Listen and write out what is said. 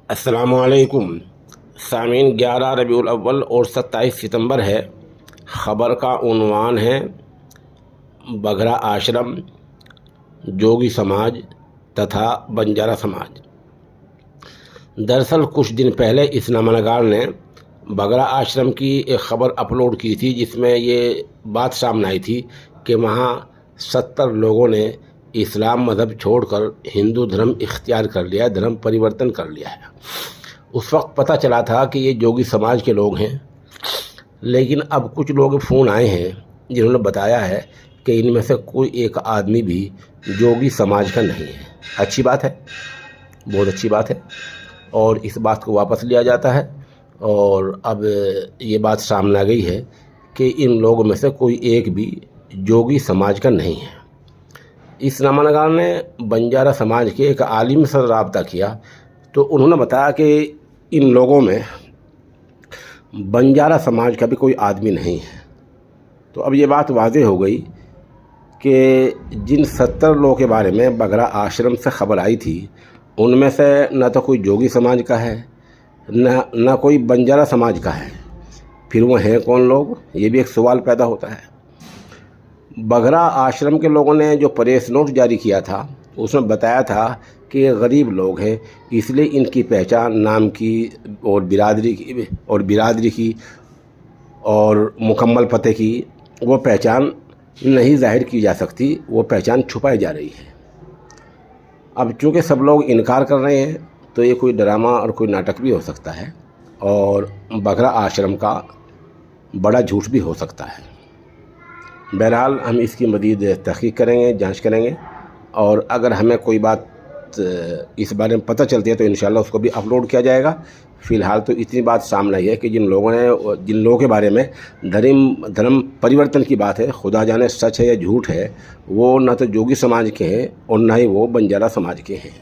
अस्सलामुअलैकुम सामीन। 11 रबीउल अव्वल और 27 सितंबर है। ख़बर का उन्वान है बघरा आश्रम, जोगी समाज तथा बंजारा समाज। दरअसल कुछ दिन पहले इस नमनगार ने बघरा आश्रम की एक ख़बर अपलोड की थी, जिसमें ये बात सामने आई थी कि वहाँ 70 लोगों ने इस्लाम मज़हब छोड़कर हिंदू धर्म इख्तियार कर लिया है, धर्म परिवर्तन कर लिया है। उस वक्त पता चला था कि ये जोगी समाज के लोग हैं, लेकिन अब कुछ लोग फ़ोन आए हैं जिन्होंने बताया है कि इनमें से कोई एक आदमी भी जोगी समाज का नहीं है। अच्छी बात है, बहुत अच्छी बात है, और इस बात को वापस लिया जाता है। और अब ये बात सामने आ गई है कि इन लोगों में से कोई एक भी जोगी समाज का नहीं है। इस नमनगार ने बंजारा समाज के एक आलिम से रब्ता किया तो उन्होंने बताया कि इन लोगों में बंजारा समाज का भी कोई आदमी नहीं है। तो अब ये बात वाज़ेह हो गई कि जिन 70 लोगों के बारे में बघरा आश्रम से ख़बर आई थी, उनमें से न तो कोई जोगी समाज का है, न कोई बंजारा समाज का है। फिर वो हैं कौन लोग? ये भी एक सवाल पैदा होता है। बघरा आश्रम के लोगों ने जो प्रेस नोट जारी किया था, उसमें बताया था कि गरीब लोग हैं, इसलिए इनकी पहचान नाम की और बिरादरी की और मुकम्मल पते की वो पहचान नहीं जाहिर की जा सकती, वो पहचान छुपाई जा रही है। अब चूँकि सब लोग इनकार कर रहे हैं तो ये कोई ड्रामा और कोई नाटक भी हो सकता है, और बघरा आश्रम का बड़ा झूठ भी हो सकता है। बहरहाल हम इसकी मज़ीद तहक़ीक़ करेंगे, जांच करेंगे, और अगर हमें कोई बात इस बारे में पता चलती है तो इंशाल्लाह उसको भी अपलोड किया जाएगा। फ़िलहाल तो इतनी बात सामने आई है कि जिन लोगों के बारे में धर्म परिवर्तन की बात है, खुदा जाने सच है या झूठ है, वो न तो जोगी समाज के हैं और न ही वो बंजारा समाज के हैं।